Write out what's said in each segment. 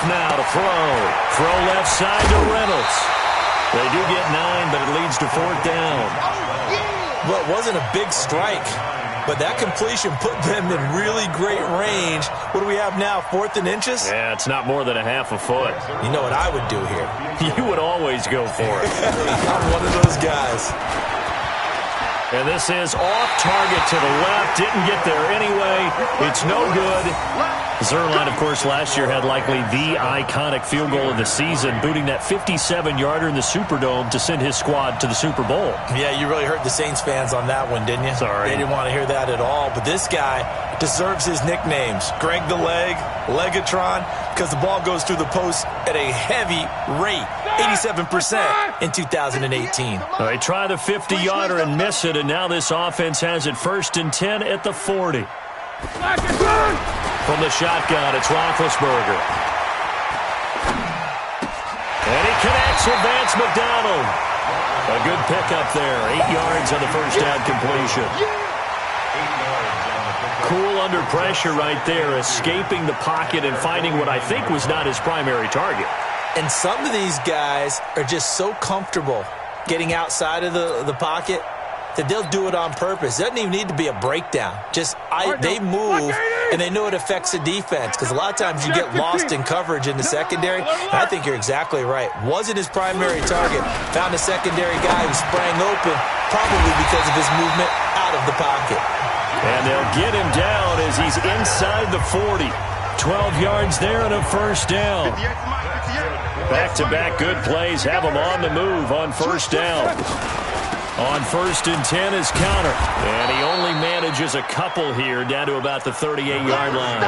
now to throw. Throw left side to Reynolds. They do get 9, but it leads to 4th down. Well, it wasn't a big strike, but that completion put them in really great range. What do we have now, 4th and inches? Yeah, it's not more than a half a foot. You know what I would do here? You would always go for it. I'm one of those guys. And this is off target to the left. Didn't get there anyway. It's no good. Zerline, of course, last year had likely the iconic field goal of the season, booting that 57-yarder in the Superdome to send his squad to the Super Bowl. Yeah, you really hurt the Saints fans on that one, didn't you? Sorry. They didn't want to hear that at all. But this guy deserves his nicknames. Greg the Leg, Legatron, because the ball goes through the post at a heavy rate, 87% in 2018. They try the 50-yarder and miss it, and now this offense has it 1st and 10 at the 40. From the shotgun, it's Roethlisberger. And he connects with Vance McDonald. A good pickup there. 8 yards on the first down completion. Cool under pressure right there, escaping the pocket and finding what I think was not his primary target. And some of these guys are just so comfortable getting outside of the pocket that they'll do it on purpose. It doesn't even need to be a breakdown. They move, and they know it affects the defense, because a lot of times you get lost in coverage in the secondary. And I think you're exactly right. Wasn't his primary target. Found a secondary guy who sprang open, probably because of his movement out of the pocket. And they'll get him down as he's inside the 40. 12 yards there and a first down. Back-to-back good plays have him on the move on first down. On 1st and 10 is counter. And he only manages a couple here down to about the 38-yard line.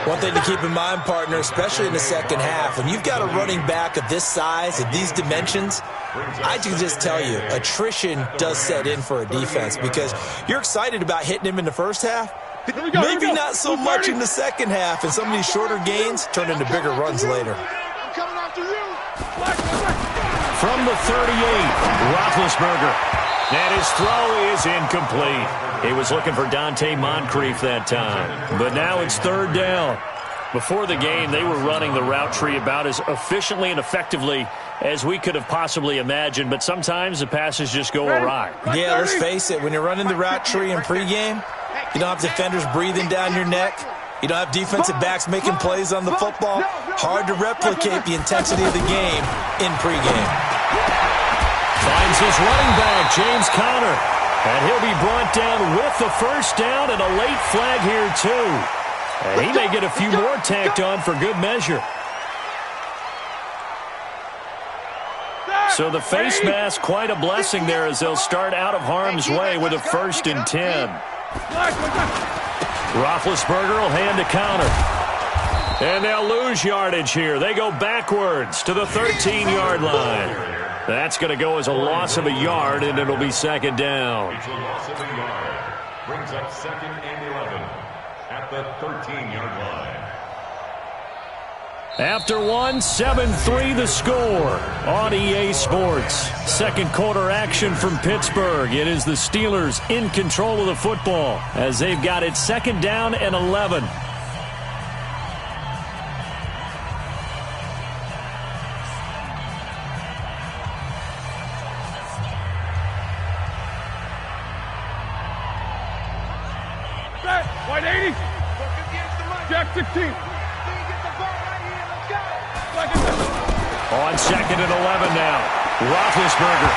One thing to keep in mind, partner, especially in the second half, when you've got a running back of this size, of these dimensions, I can just tell you, attrition does set in for a defense, because you're excited about hitting him in the first half. Maybe not so much in the second half, and some of these shorter gains turn into bigger runs later. From the 38, Roethlisberger. And his throw is incomplete. He was looking for Dante Moncrief that time. But now it's 3rd down. Before the game, they were running the route tree about as efficiently and effectively as we could have possibly imagined. But sometimes the passes just go awry. Yeah, let's face it. When you're running the route tree in pregame, you don't have defenders breathing down your neck. You don't have defensive backs making plays on the football. Hard to replicate the intensity of the game in pregame. Finds his running back, James Conner. And he'll be brought down with the first down and a late flag here, too. And he may get a few more tacked on for good measure. So the face mask, quite a blessing there, as they'll start out of harm's way with a 1st and 10. Roethlisberger will hand to Conner. And they'll lose yardage here. They go backwards to the 13-yard line. That's going to go as a loss of a yard, and it'll be 2nd down. Brings up 2nd and 11 at the 13-yard line. After one, 7-3 the score on EA Sports. Second quarter action from Pittsburgh. It is the Steelers in control of the football as they've got it 2nd down and 11. White 80. Jack 16. On 2nd and 11 now. Roethlisberger.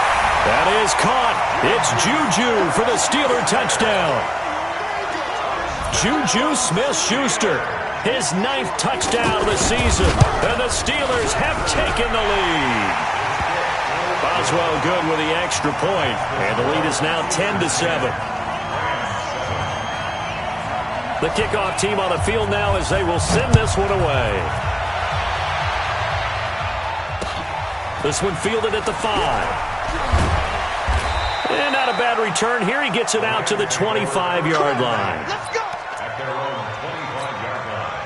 That is caught. It's Juju for the Steeler touchdown. Juju Smith-Schuster. His 9th touchdown of the season. And the Steelers have taken the lead. Boswell good with the extra point. And the lead is now 10-7. The kickoff team on the field now as they will send this one away. This one fielded at the 5. And not a bad return here. He gets it out to the 25-yard line. Let's go. At their own 25-yard line.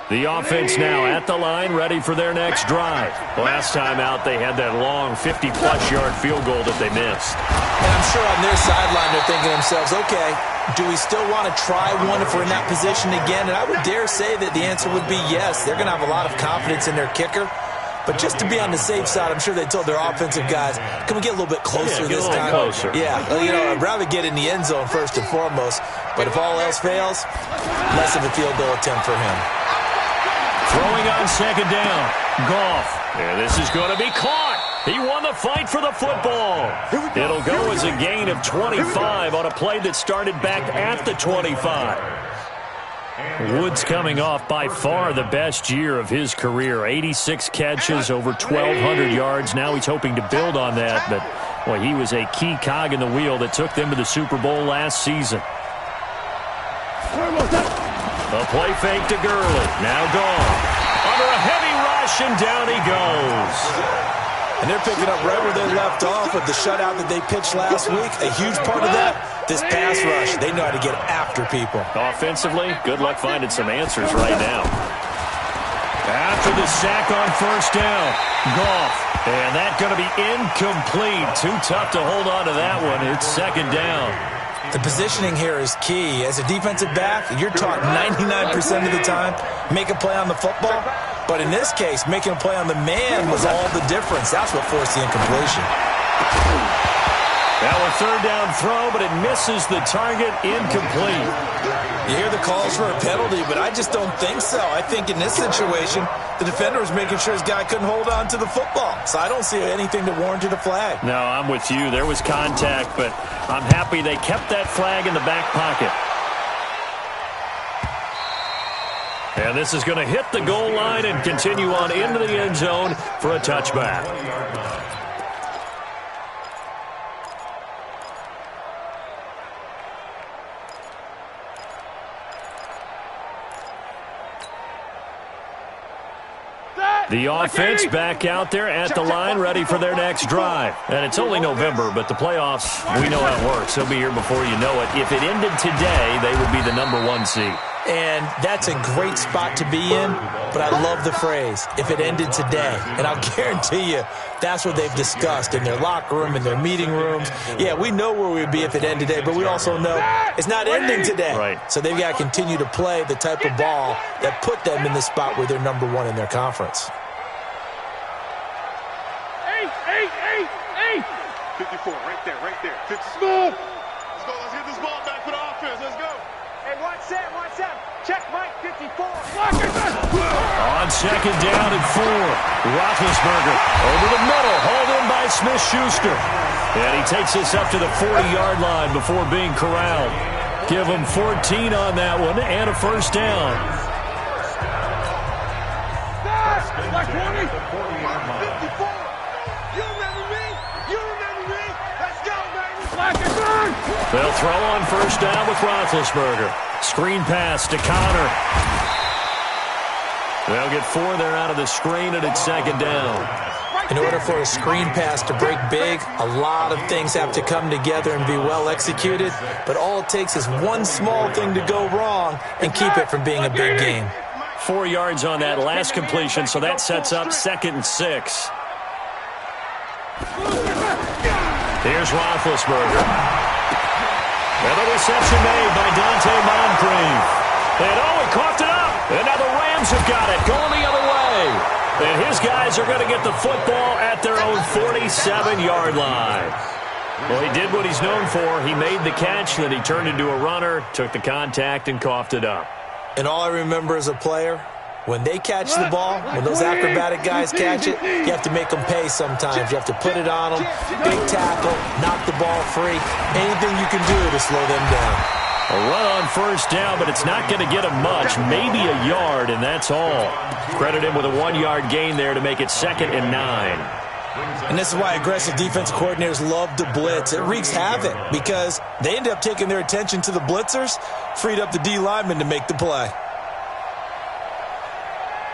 The offense now at the line, ready for their next drive. Last time out, they had that long 50-plus yard field goal that they missed. And I'm sure on their sideline they're thinking to themselves, okay, do we still want to try one if we're in that position again? And I would dare say that the answer would be yes. They're going to have a lot of confidence in their kicker. But just to be on the safe side, I'm sure they told their offensive guys, can we get a little bit closer this time? Closer. Yeah, I'd rather get in the end zone first and foremost. But if all else fails, less of a field goal attempt for him. Throwing on second down. Goff. And this is going to be caught. He won the fight for the football. It'll go as a gain of 25 on a play that started back at the 25. Woods coming off by far the best year of his career. 86 catches, over 1,200 yards. Now he's hoping to build on that. But, well, he was a key cog in the wheel that took them to the Super Bowl last season. A play fake to Gurley. Now gone. Under a heavy rush, and down he goes. And they're picking up right where they left off with the shutout that they pitched last week. A huge part of that, this pass rush. They know how to get after people. Offensively, good luck finding some answers right now. After the sack on first down, Goff. And that's going to be incomplete. Too tough to hold on to that one. It's second down. The positioning here is key. As a defensive back, you're taught 99% of the time, make a play on the football. But in this case, making a play on the man was all the difference. That's what forced the incompletion. Now a third down throw, but it misses the target, incomplete. You hear the calls for a penalty, but I just don't think so. I think in this situation, the defender was making sure his guy couldn't hold on to the football. So I don't see anything to warrant a flag. No, I'm with you. There was contact, but I'm happy they kept that flag in the back pocket. And this is going to hit the goal line and continue on into the end zone for a touchback. The offense back out there at the line, ready for their next drive. And it's only November, but the playoffs, we know how it works. They'll be here before you know it. If it ended today, they would be the #1 seed. And that's a great spot to be in, but I love the phrase, if it ended today. And I'll guarantee you, that's what they've discussed in their locker room, in their meeting rooms. Yeah, we know where we'd be if it ended today, but we also know it's not ending today. Right. So they've got to continue to play the type of ball that put them in the spot where they're #1 in their conference. 54, right there. 50. Smooth. Let's go. Let's get this ball back for the offense. Let's go. Hey, watch Sam. Check Mike, 54. On second down and 4, Roethlisberger over the middle, hauled in by Smith-Schuster. And he takes this up to the 40-yard line before being corralled. Give him 14 on that one and a first down. Like 20. 54. You remember me? Let's go, baby. They'll throw on first down with Roethlisberger. Screen pass to Connor. They'll get 4 there out of the screen, and it's second down. In order for a screen pass to break big, a lot of things have to come together and be well executed. But all it takes is one small thing to go wrong and keep it from being a big game. 4 yards on that last completion, so that sets up 2nd and 6. Here's Roethlisberger. And the reception made by Dante Moncrief. And he coughed it up. And now the Rams have got it, going the other way. And his guys are going to get the football at their own 47-yard line. Well, he did what he's known for. He made the catch, then he turned into a runner, took the contact, and coughed it up. And all I remember as a player, when they catch the ball, when those acrobatic guys catch it, you have to make them pay sometimes. You have to put it on them, big tackle, knock the ball free, anything you can do to slow them down. A run on first down, but it's not going to get him much, maybe a yard, and that's all. Credit him with a 1-yard gain there to make it 2nd and 9. And this is why aggressive defense coordinators love to blitz. It wreaks havoc because they end up taking their attention to the blitzers, freed up the D lineman to make the play.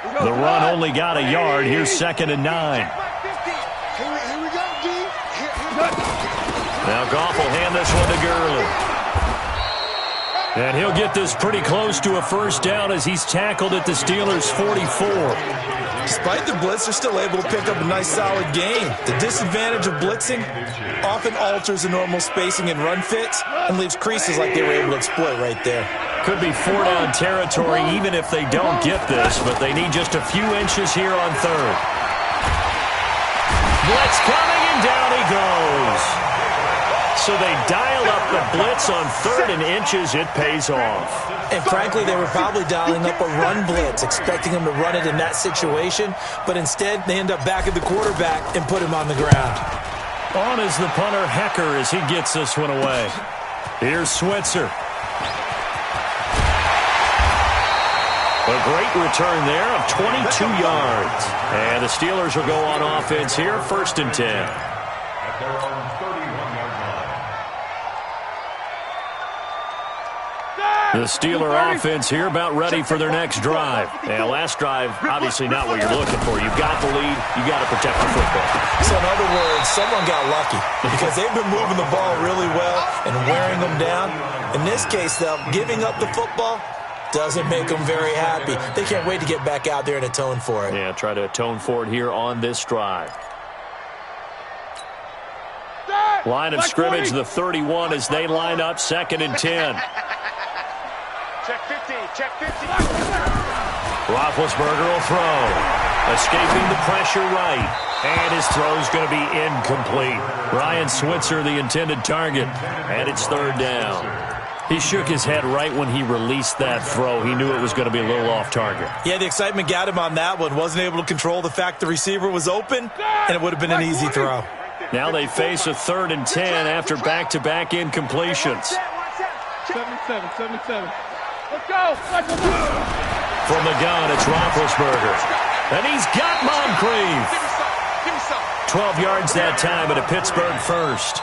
The run only got a yard. Here's 2nd and 9. Here we go, D. Now Goff will hand this one to Gurley. And he'll get this pretty close to a first down as he's tackled at the Steelers' 44. Despite the blitz, they're still able to pick up a nice, solid gain. The disadvantage of blitzing often alters the normal spacing and run fits and leaves creases like they were able to exploit right there. Could be four-down territory even if they don't get this, but they need just a few inches here on third. Blitz coming, and down he goes. So they dial up the blitz on third and inches. It pays off. And frankly, they were probably dialing up a run blitz, expecting him to run it in that situation, but instead they end up back at the quarterback and put him on the ground. On is the punter, Hecker, as he gets this one away. Here's Switzer. A great return there of 22 yards. And the Steelers will go on offense here, 1st and 10. At their own 31-yard line. The Steeler offense here about ready for their next drive. And last drive, obviously not what you're looking for. You've got the lead. You got to protect the football. So in other words, someone got lucky because they've been moving the ball really well and wearing them down. In this case, though, giving up the football doesn't make them very happy. They can't wait to get back out there and atone for it. Yeah, try to atone for it here on this drive. Line of scrimmage, the 31 as they line up, 2nd and 10. Check 50, check 50. Roethlisberger will throw. Escaping the pressure right. And his throw's going to be incomplete. Ryan Switzer, the intended target. And it's 3rd down. He shook his head right when he released that throw. He knew it was going to be a little off target. Yeah, the excitement got him on that one. Wasn't able to control the fact the receiver was open, and it would have been an easy throw. Now they face a 3rd and 10 after back-to-back incompletions. 77. Let's go. From the gun, it's Roethlisberger. And he's got Moncrief. 12 yards that time, and a Pittsburgh first.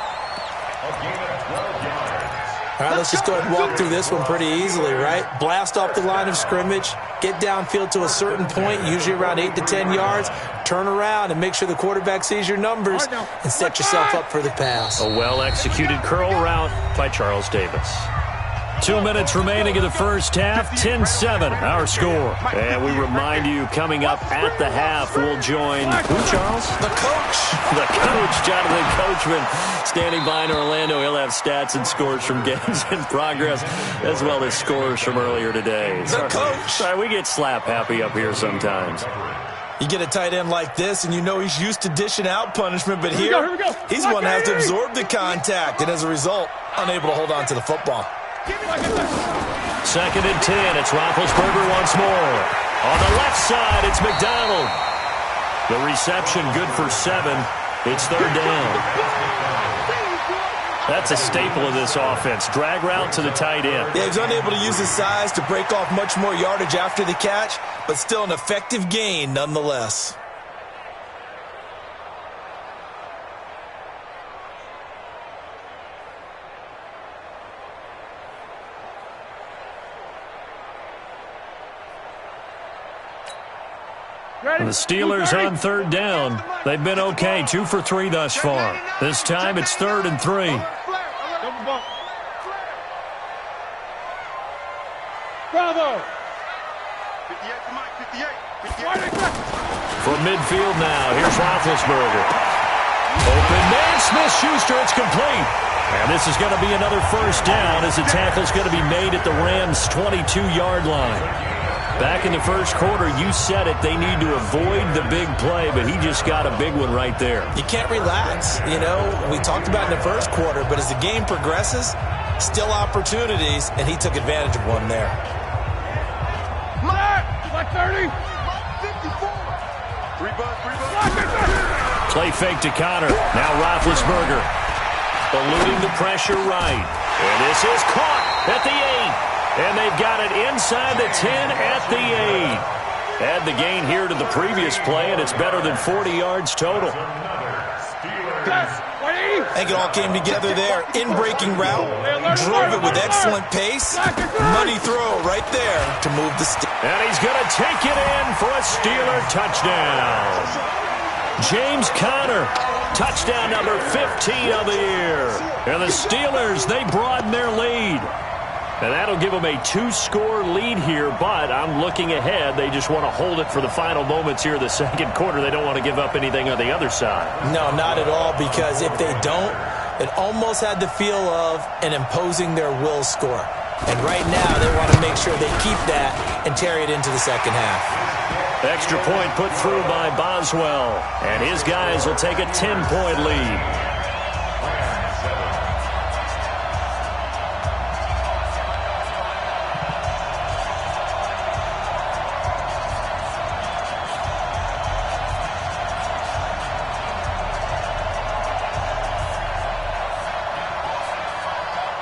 All right, let's just go ahead and walk through this one pretty easily, right? Blast off the line of scrimmage, get downfield to a certain point, usually around 8 to 10 yards, turn around and make sure the quarterback sees your numbers and set yourself up for the pass. A well-executed curl route by Charles Davis. 2 minutes remaining in the first half, 10-7, our score. And we remind you, coming up at the half, we'll join, who, Charles? The coach. The coach, Jonathan Coachman, standing by in Orlando. He'll have stats and scores from games in progress, as well as scores from earlier today. The coach. Sorry, we get slap happy up here sometimes. You get a tight end like this, and you know he's used to dishing out punishment, but here he's one that has to absorb the contact, and as a result, unable to hold on to the football. 2nd and 10. It's Roethlisberger once more. On the left side, it's McDonald. The reception good for 7. It's 3rd down. That's a staple of this offense. Drag route to the tight end. Yeah, he's unable to use his size to break off much more yardage after the catch, but still an effective gain nonetheless. The Steelers on 3rd down. They've been okay, 2 for 3 thus far. This time it's 3rd and 3. Bravo. 58 to Mike, 58. From midfield now, here's Roethlisberger. Open man, Smith-Schuster, it's complete. And this is going to be another first down as the tackle's going to be made at the Rams' 22-yard line. Back in the first quarter, you said it, they need to avoid the big play, but he just got a big one right there. You can't relax. You know, we talked about in the first quarter, but as the game progresses, still opportunities, and he took advantage of one there. Like 30. 54. 3 bucks. Play fake to Connor. Now Roethlisberger eluding the pressure right. And this is caught at the 8. And they've got it inside the 10 at the 8. Add the gain here to the previous play, and it's better than 40 yards total. I think it all came together there. In-breaking route, drove it with excellent pace. Money throw right there to move the stick. And he's going to take it in for a Steeler touchdown. James Conner, touchdown number 15 of the year. And the Steelers, they broaden their lead. And that'll give them a 2-score lead here, but I'm looking ahead. They just want to hold it for the final moments here in the second quarter. They don't want to give up anything on the other side. No, not at all, because if they don't, it almost had the feel of an imposing their will score. And right now, they want to make sure they keep that and carry it into the second half. Extra point put through by Boswell. And his guys will take a 10-point lead.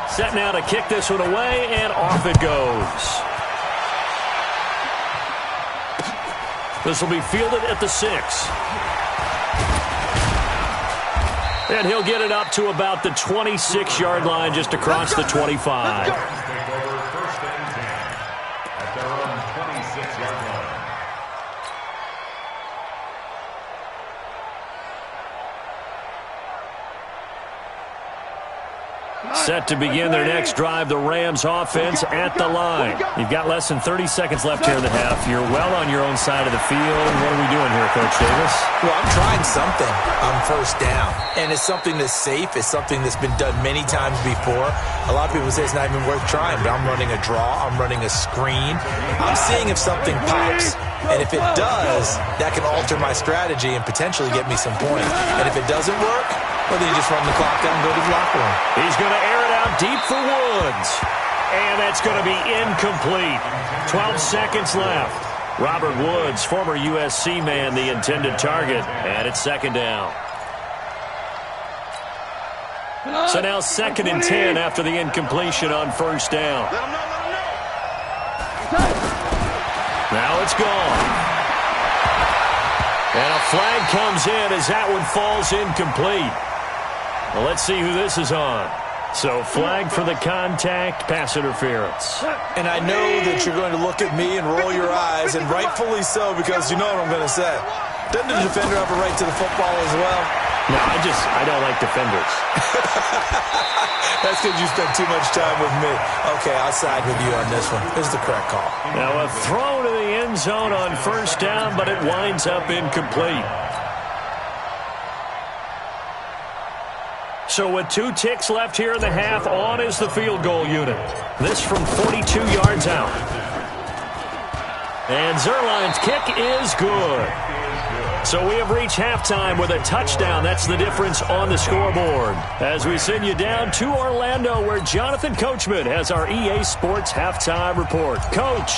Set now to kick this one away, and off it goes. This will be fielded at the 6. And he'll get it up to about the 26-yard line, just across the 25. Take over 1st and 10 at their own 26-yard line. Set to begin their next drive, the Rams offense at the line. You've got less than 30 seconds left here in the half. You're well on your own side of the field. What are we doing here, Coach Davis? Well, I'm trying something on 1st down. And it's something that's safe. It's something that's been done many times before. A lot of people say it's not even worth trying, but I'm running a draw. I'm running a screen. I'm seeing if something pops. And if it does, that can alter my strategy and potentially get me some points. And if it doesn't work, well, then you just run the clock down and go to the locker room. He's going to air it out deep for Woods. And that's going to be incomplete. 12 seconds left. Robert Woods, former USC man, the intended target. And it's 2nd down. So now 2nd and 10 after the incompletion on 1st down. Now it's gone. And a flag comes in as that one falls incomplete. Well, let's see who this is on. So flag for the contact, pass interference. And I know that you're going to look at me and roll your eyes, and rightfully so, because you know what I'm going to say. Doesn't the defender have a right to the football as well? No, I don't like defenders. That's because you spent too much time with me. Okay, I'll side with you on this one. This is the correct call. Now a throw to the end zone on 1st down, but it winds up incomplete. So with 2 ticks left here in the half, on is the field goal unit. This from 42 yards out. And Zerline's kick is good. So we have reached halftime with a touchdown. That's the difference on the scoreboard. As we send you down to Orlando, where Jonathan Coachman has our EA Sports halftime report. Coach.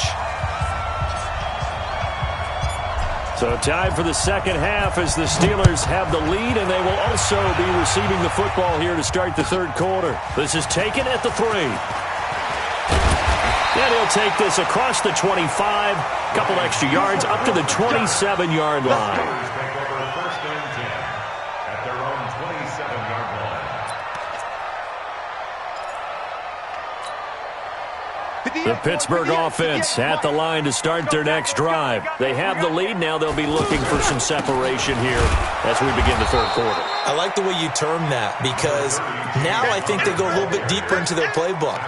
So time for the second half as the Steelers have the lead, and they will also be receiving the football here to start the third quarter. This is taken at the 3. And he'll take this across the 25, couple extra yards, up to the 27-yard line. Take over 1st and 10 at their own 27-yard line. The Pittsburgh offense at the line to start their next drive. They have the lead. Now they'll be looking for some separation here as we begin the third quarter. I like the way you term that, because now I think they go a little bit deeper into their playbook.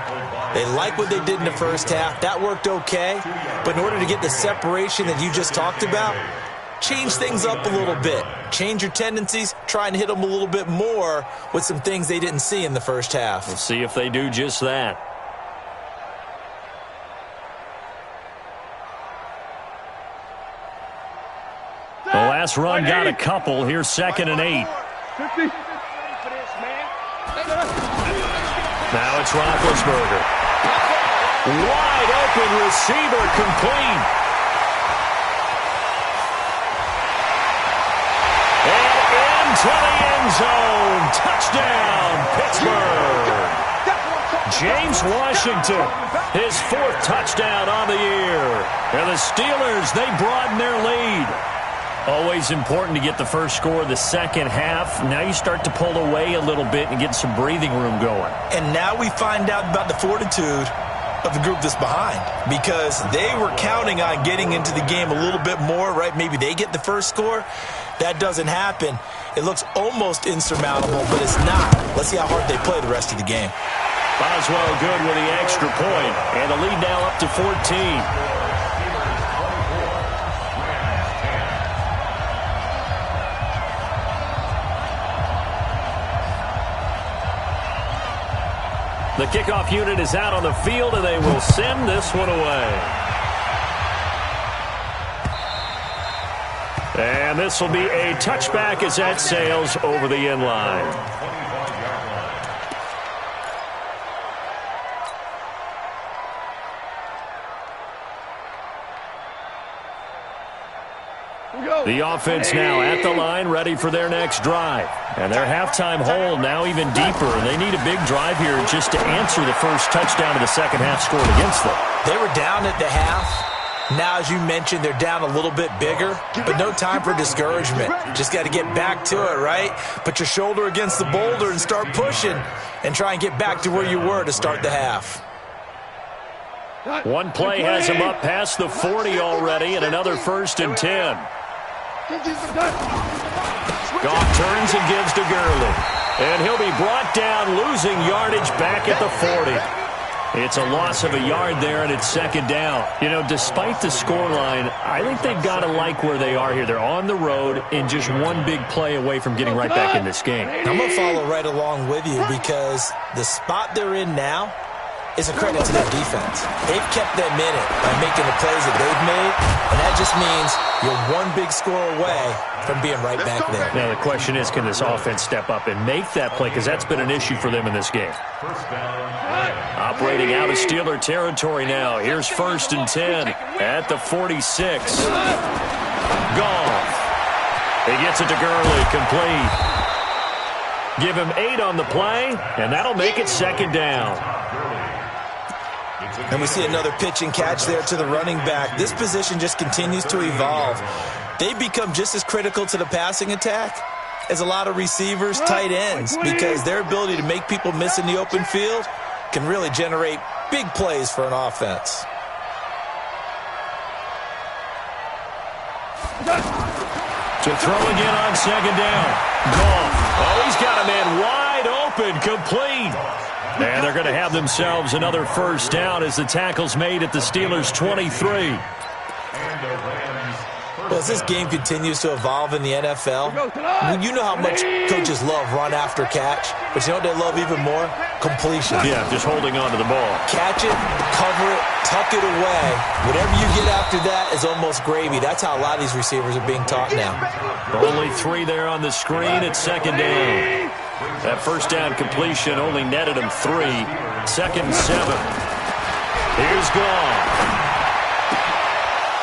They like what they did in the first half. That worked okay. But in order to get the separation that you just talked about, change things up a little bit. Change your tendencies. Try and hit them a little bit more with some things they didn't see in the first half. We'll see if they do just that. The last run got a couple. Here's 2nd and 8. Now it's Roethlisberger. Wide open receiver, complete. And into the end zone. Touchdown, Pittsburgh. James Washington, his 4th touchdown on the year. And the Steelers, they broaden their lead. Always important to get the first score of the second half. Now you start to pull away a little bit and get some breathing room going. And now we find out about the fortitude of the group that's behind, because they were counting on getting into the game a little bit more, right? Maybe they get the first score. That doesn't happen. It looks almost insurmountable, but it's not. Let's see how hard they play the rest of the game. Boswell good with the extra point, and the lead now up to 14. The kickoff unit is out on the field, and they will send this one away. And this will be a touchback as that sails over the end line. The offense now at the line, ready for their next drive. And their halftime hole now even deeper. And they need a big drive here just to answer the first touchdown of the second half scored against them. They were down at the half. Now, as you mentioned, they're down a little bit bigger, but no time for discouragement. Just got to get back to it, right? Put your shoulder against the boulder and start pushing and try and get back to where you were to start the half. One play has him up past the 40 already, and another 1st and 10. Goff turns and gives to Gurley. And he'll be brought down, losing yardage back at the 40. It's a loss of a yard there, and it's 2nd down. You know, despite the scoreline, I think they've got to like where they are here. They're on the road and just one big play away from getting right back in this game. I'm going to follow right along with you because the spot they're in now is a credit to their defense. They've kept them in it by making the plays that they've made, and that just means you're one big score away from being right back there. Now, the question is, can this offense step up and make that play? Because that's been an issue for them in this game. Operating out of Steeler territory now. Here's 1st and 10 at the 46. Goff. He gets it to Gurley, complete. Give him 8 on the play, and that'll make it 2nd down. And we see another pitch and catch there to the running back. This position just continues to evolve. They become just as critical to the passing attack as a lot of receivers, tight ends, because their ability to make people miss in the open field can really generate big plays for an offense. To throw again on 2nd down. Goff. Oh, he's got a man wide open, complete. And they're going to have themselves another 1st down as the tackle's made at the Steelers' 23. Well, as this game continues to evolve in the NFL, you know how much coaches love run after catch, but you know what they love even more? Completion. Yeah, just holding on to the ball. Catch it, cover it, tuck it away. Whatever you get after that is almost gravy. That's how a lot of these receivers are being taught now. Only 3 there on the screen at 2nd down. That 1st down completion only netted him 3. 2nd and 7. Here's Goff.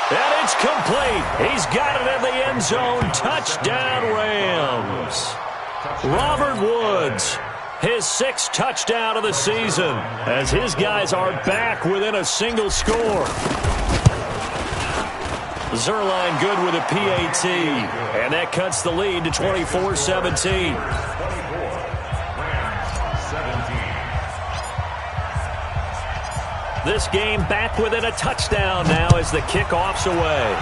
And it's complete. He's got it in the end zone. Touchdown, Rams. Robert Woods, his 6th touchdown of the season, as his guys are back within a single score. Zerline good with a PAT, and that cuts the lead to 24-17. This game back within a touchdown now as the kickoff's away.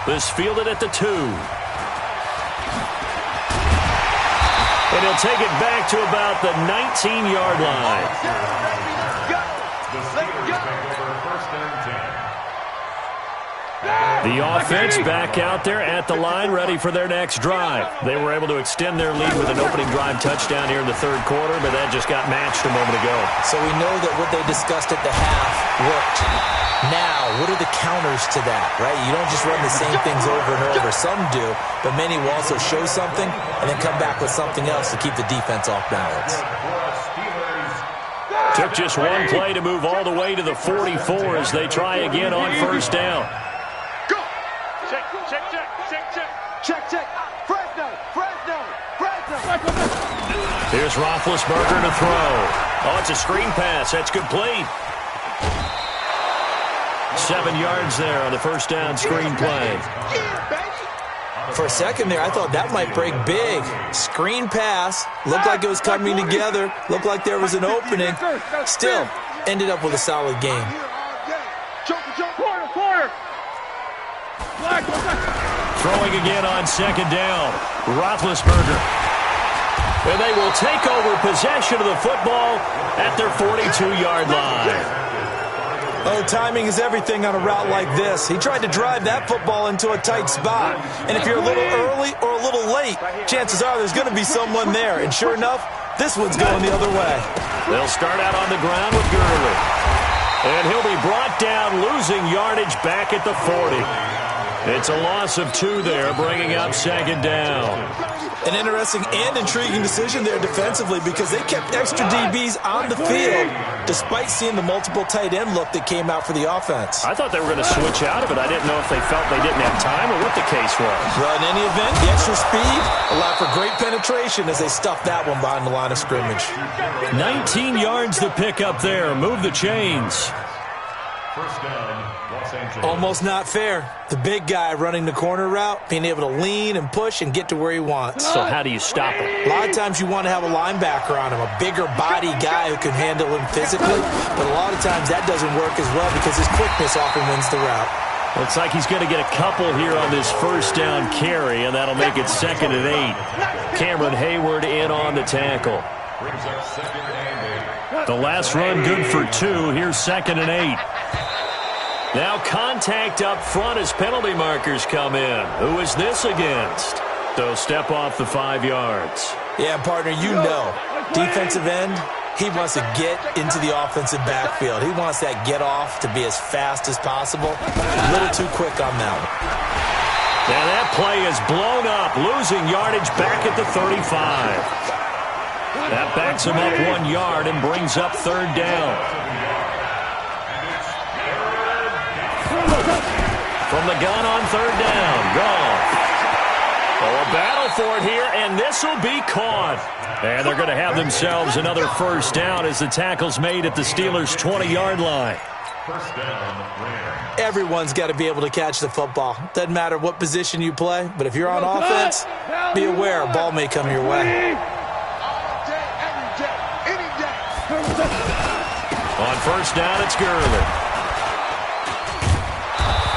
This fielded at the 2. And he'll take it back to about the 19-yard line. The offense back out there at the line, ready for their next drive. They were able to extend their lead with an opening drive touchdown here in the 3rd quarter, but that just got matched a moment ago. So we know that what they discussed at the half worked. Now, what are the counters to that, right? You don't just run the same things over and over. Some do, but many will also show something and then come back with something else to keep the defense off balance. Took just one play to move all the way to the 44 as they try again on 1st down. Check. Fresno. Here's Roethlisberger to throw. Oh, it's a screen pass. That's complete. 7 yards there on the 1st down screen play. For a second there, I thought that might break big. Screen pass. Looked like it was coming together. Looked like there was an opening. Still, ended up with a solid game. Corner. Throwing again on 2nd down. Roethlisberger. And they will take over possession of the football at their 42-yard line. Oh, timing is everything on a route like this. He tried to drive that football into a tight spot. And if you're a little early or a little late, chances are there's going to be someone there. And sure enough, this one's going the other way. They'll start out on the ground with Gurley. And he'll be brought down, losing yardage back at the 40. It's a loss of 2 there, bringing up second down. An interesting and intriguing decision there defensively because they kept extra DBs on the field despite seeing the multiple tight end look that came out for the offense. I thought they were going to switch out of it. I didn't know if they felt they didn't have time or what the case was. Well, in any event, the extra speed allowed for great penetration as they stuffed that one behind the line of scrimmage. 19 yards to pick up there. Move the chains. First down, Los Angeles. Almost not fair. The big guy running the corner route, being able to lean and push and get to where he wants. So how do you stop it? A lot of times you want to have a linebacker on him, a bigger body guy who can handle him physically, but a lot of times that doesn't work as well because his quickness often wins the route. Looks like he's going to get a couple here on this first down carry, and that'll make it 2nd and 8. Cameron Hayward in on the tackle. Brings up 2nd and 8. The last run good for 2. Here's 2nd and 8. Now contact up front as penalty markers come in. Who is this against? They'll step off the 5 yards. Yeah, partner, you know, defensive end, he wants to get into the offensive backfield. He wants that get off to be as fast as possible. A little too quick on that one. And that play is blown up, losing yardage back at the 35. That backs him up 1 yard and brings up 3rd down. From the gun on 3rd down. Gone. Oh, a battle for it here, and this will be caught. And they're going to have themselves another first down as the tackle's made at the Steelers' 20-yard line. First down, Rams. Everyone's got to be able to catch the football. Doesn't matter what position you play, but if you're on offense, be aware a ball may come your way. On first down, it's Gurley.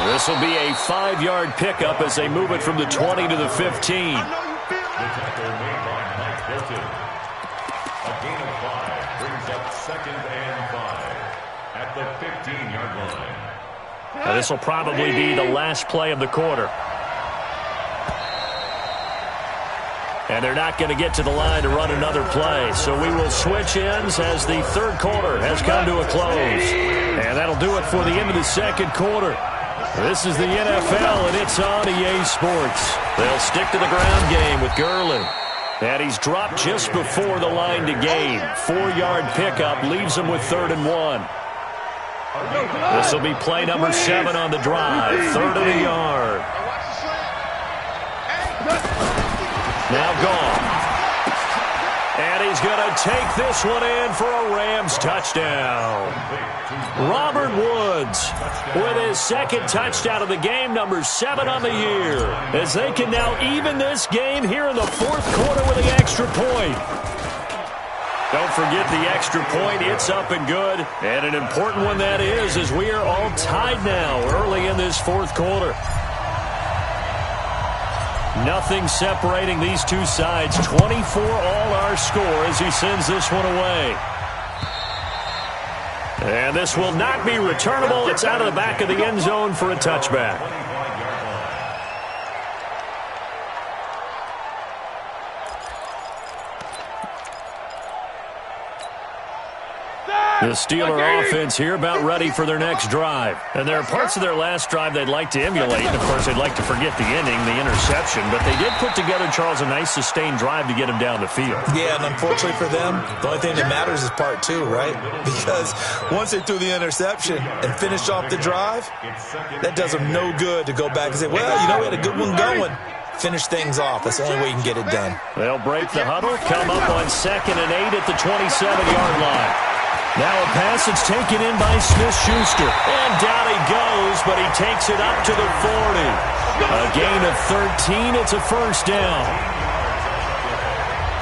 This will be a 5-yard pickup as they move it from the 20 to the 15. The tackle made by Mike Hilton. A gain of 5 brings up 2nd and 5 at the 15-yard line. Now, this will probably be the last play of the quarter. And they're not going to get to the line to run another play. So we will switch ends as the 3rd quarter has come to a close. And that'll do it for the end of the 2nd quarter. This is the NFL, and it's on EA Sports. They'll stick to the ground game with Gurley. And he's dropped just before the line to gain. 4-yard pickup leaves him with 3rd and 1. This will be play number 7 on the drive. 3rd and a yard. Now gone. And he's going to take this one in for a Rams touchdown. Robert Woods with his 2nd touchdown of the game, number 7 on the year, as they can now even this game here in the 4th quarter with the extra point. Don't forget the extra point. It's up and good, and an important one that is, as we are all tied now early in this 4th quarter. Nothing separating these two sides. 24 all our score as he sends this one away. And this will not be returnable. It's out of the back of the end zone for a touchback. The Steeler offense here about ready for their next drive. And there are parts of their last drive they'd like to emulate. And, of course, they'd like to forget the inning, the interception. But they did put together, Charles, a nice sustained drive to get him down the field. Yeah, and unfortunately for them, the only thing that matters is part 2, right? Because once they threw the interception and finished off the drive, that does them no good to go back and say, well, you know, we had a good one going. Finish things off. That's the only way you can get it done. They'll break the huddle, come up on 2nd and 8 at the 27-yard line. Now a pass that's taken in by Smith-Schuster. And down he goes, but he takes it up to the 40. A gain of 13. It's a first down.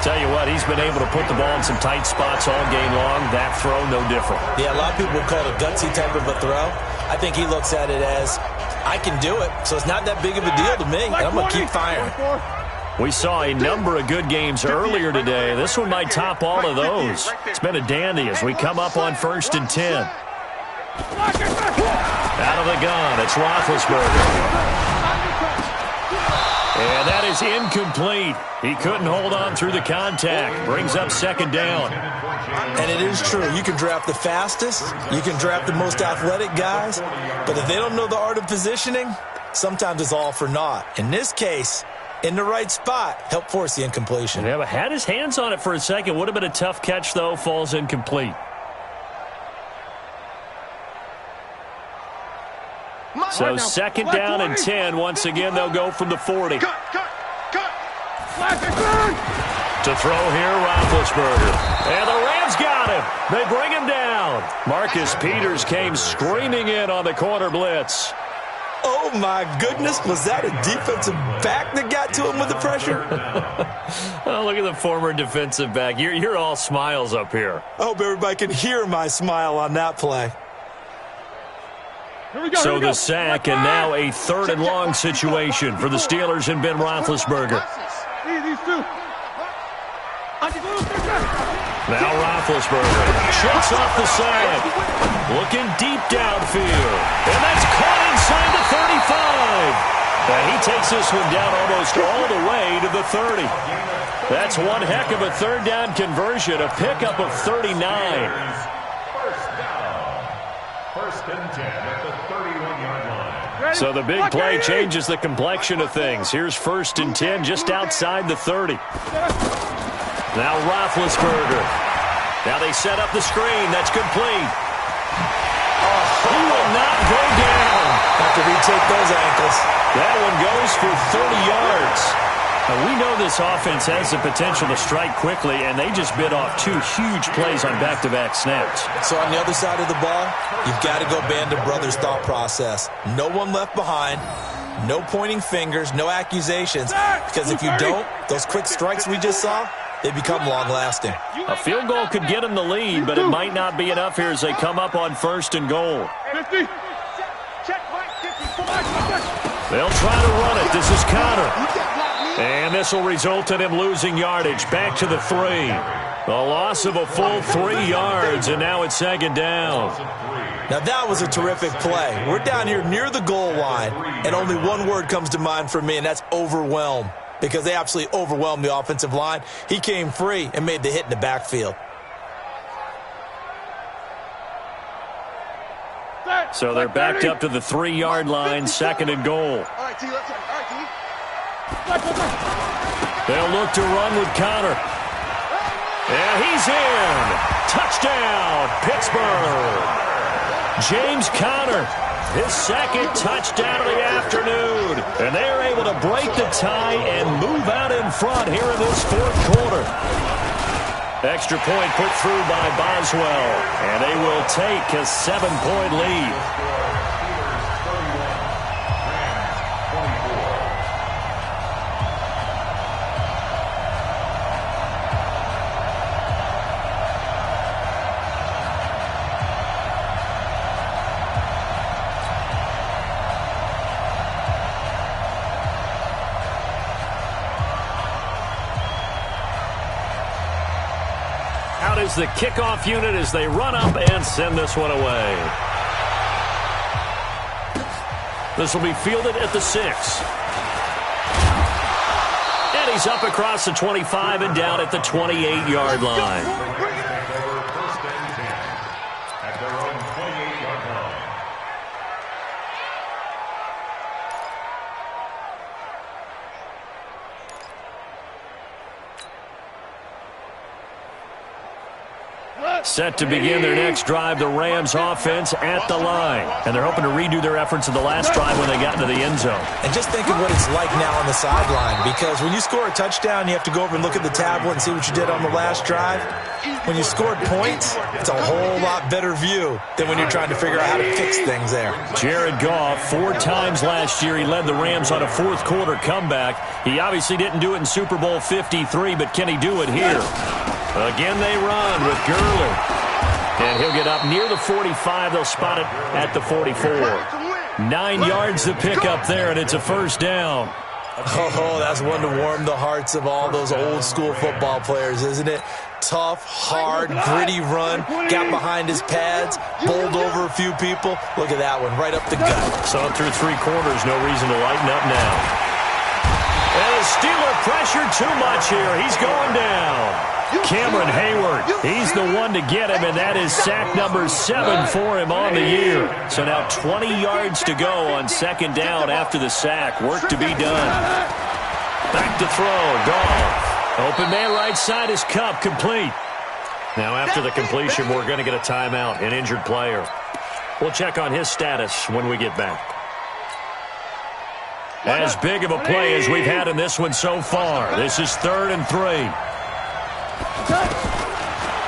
Tell you what, he's been able to put the ball in some tight spots all game long. That throw, no different. Yeah, a lot of people call it a gutsy type of a throw. I think he looks at it as, I can do it, so it's not that big of a deal to me, and I'm going to keep firing. We saw a number of good games earlier today. This one might top all of those. It's been a dandy as we come up on 1st and 10. Out of the gun, it's Roethlisberger. And that is incomplete. He couldn't hold on through the contact. Brings up 2nd down. And it is true. You can draft the fastest. You can draft the most athletic guys. But if they don't know the art of positioning, sometimes it's all for naught. In this case, in the right spot, help force the incompletion. Yeah, but had his hands on it for a second. Would have been a tough catch, though. Falls incomplete. So 2nd down and 10. Once again, they'll go from the 40. Cut. To throw here, Roethlisberger. And the Rams got him. They bring him down. Marcus Peters came screaming in on the corner blitz. Oh, my goodness. Was that a defensive back that got to him with the pressure? Oh, look at the former defensive back. You're all smiles up here. I hope everybody can hear my smile on that play. So the sack, and now a 3rd and long situation for the Steelers and Ben Roethlisberger. Now Roethlisberger checks off the sack. Looking deep downfield. And that's caught inside the 35. And he takes this one down almost all the way to the 30. That's one heck of a 3rd down conversion, a pickup of 39. First and 10 at the 31-yard line. So the big play changes the complexion of things. Here's 1st and 10 just outside the 30. Now Roethlisberger. Now they set up the screen. That's complete. He will not go down. Have to retake those ankles. That one goes for 30 yards. Now, we know this offense has the potential to strike quickly, and they just bit off 2 huge plays on back-to-back snaps. So on the other side of the ball, you've got to go Band of Brothers thought process. No one left behind, no pointing fingers, no accusations, because if you don't, those quick strikes we just saw, they become long-lasting. A field goal could get them the lead, but it might not be enough here as they come up on 1st and goal. 50. They'll try to run it. This is Connor. And this will result in him losing yardage. Back to the 3. A loss of a full 3 yards, and now it's 2nd down. Now that was a terrific play. We're down here near the goal line, and only one word comes to mind for me, and that's overwhelm, because they absolutely overwhelmed the offensive line. He came free and made the hit in the backfield. So they're backed up to the 3-yard line, 2nd and goal. All right, T, let's all right, T. They'll look to run with Connor. And he's in. Touchdown, Pittsburgh. James Conner, his 2nd touchdown of the afternoon. And they are able to break the tie and move out in front here in this 4th quarter. Extra point put through by Boswell. And they will take a 7-point lead. Is the kickoff unit as they run up and send this one away. This will be fielded at the 6. And he's up across the 25 and down at the 28-yard line. First and 10 at their own 28-yard line. Set to begin their next drive, the Rams offense at the line. And they're hoping to redo their efforts in the last drive when they got into the end zone. And just think of what it's like now on the sideline, because when you score a touchdown, you have to go over and look at the tablet and see what you did on the last drive. When you scored points, it's a whole lot better view than when you're trying to figure out how to fix things there. Jared Goff, 4 times last year, he led the Rams on a 4th quarter comeback. He obviously didn't do it in Super Bowl 53, but can he do it here? Again, they run with Gurley. And he'll get up near the 45. They'll spot it at the 44. 9 yards to pick up there, and it's a 1st down. Oh, that's one to warm the hearts of all those old school football players, isn't it? Tough, hard, gritty run, got behind his pads, bowled over a few people. Look at that one, right up the gut. So through 3 quarters, no reason to lighten up now. And the Steeler pressure too much here. He's going down. Cameron Hayward, he's the one to get him, and that is sack number 7 for him on the year. So now 20 yards to go on 2nd down after the sack. Work to be done. Back to throw, Goff. Open man right side is Cup, complete. Now after the completion, we're going to get a timeout, an injured player. We'll check on his status when we get back. As big of a play as we've had in this one so far. This is 3rd and 3.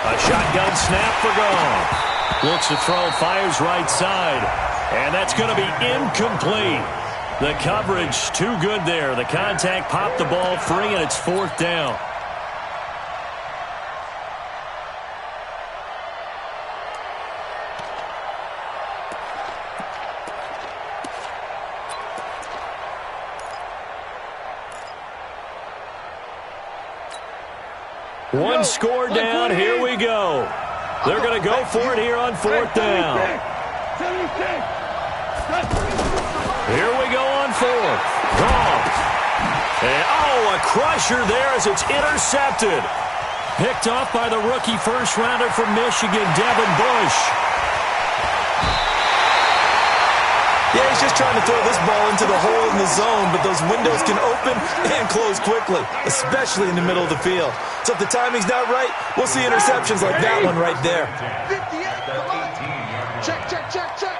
A shotgun snap for Goff. Looks to throw, fires right side. And that's going to be incomplete. The coverage too good there. The contact popped the ball free, and it's 4th down. One score down. Here we go. They're going to go for it here on 4th down. Here we go on 4th. Goff. And, a crusher there as it's intercepted. Picked off by the rookie first-rounder from Michigan, Devin Bush. Yeah, he's just trying to throw this ball into the hole in the zone, but those windows can open and close quickly, especially in the middle of the field. So if the timing's not right, we'll see interceptions like that one right there. 58, check, check, check, check.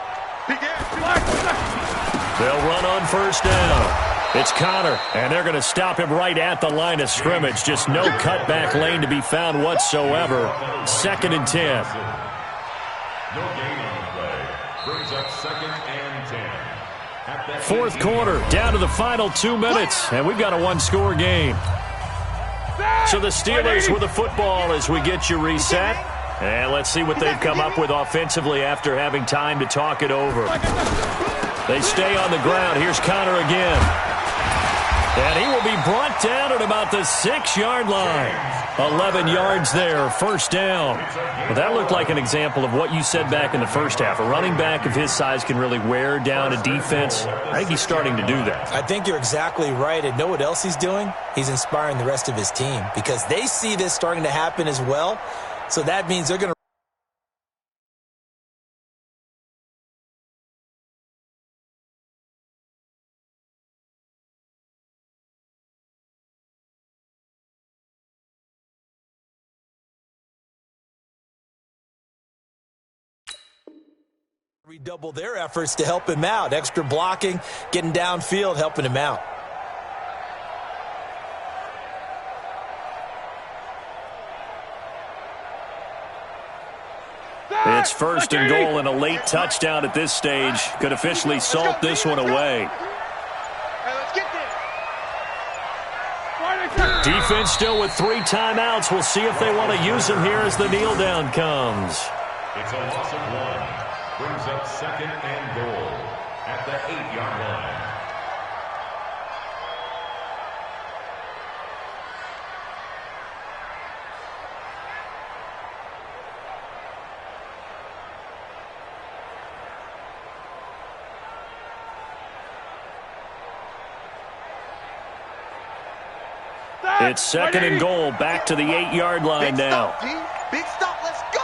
They'll run on 1st down. It's Connor, and they're going to stop him right at the line of scrimmage. Just no cutback lane to be found whatsoever. 2nd and 10. No gain on the play. Brings up 2nd and 10. At the 4th quarter, down to the final 2 minutes, and we've got a 1-score game. So the Steelers with the football as we get you reset. And let's see what they've come up with offensively after having time to talk it over. They stay on the ground. Here's Connor again. And he will be brought down at about the 6-yard line. 11 yards there, 1st down. Well, that looked like an example of what you said back in the first half. A running back of his size can really wear down a defense. I think he's starting to do that. I think you're exactly right. And know what else he's doing? He's inspiring the rest of his team because they see this starting to happen as well. So that means they're going to redouble their efforts to help him out. Extra blocking, getting downfield, helping him out. It's 1st and goal, and a late touchdown at this stage could officially salt this one away. Defense still with 3 timeouts. We'll see if they want to use them here as the kneel down comes. It's a loss of 1. Brings up 2nd and goal at the 8-yard line. It's 2nd and goal, back to the 8-yard line now. Big stop, let's go.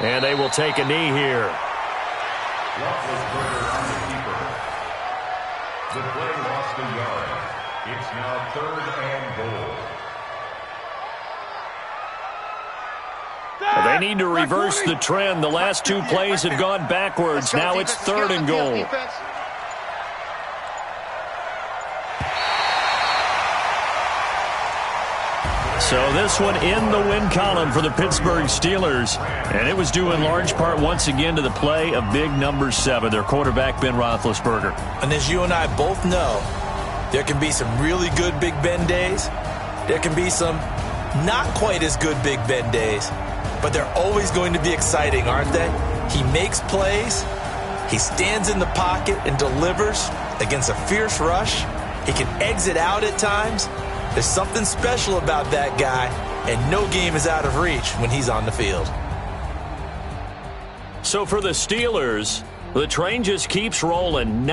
And they will take a knee here. Roethlisberger on the keeper. The play lost a yard. It's now 3rd and goal. They need to reverse the trend. The last 2 plays have gone backwards. Now it's 3rd and goal. So this one in the win column for the Pittsburgh Steelers. And it was due in large part once again to the play of big number 7, their quarterback Ben Roethlisberger. And as you and I both know, there can be some really good Big Ben days. There can be some not quite as good Big Ben days. But they're always going to be exciting, aren't they? He makes plays. He stands in the pocket and delivers. against a fierce rush. He can exit out at times. There's something special about that guy, and no game is out of reach when he's on the field. So for the Steelers, the train just keeps rolling.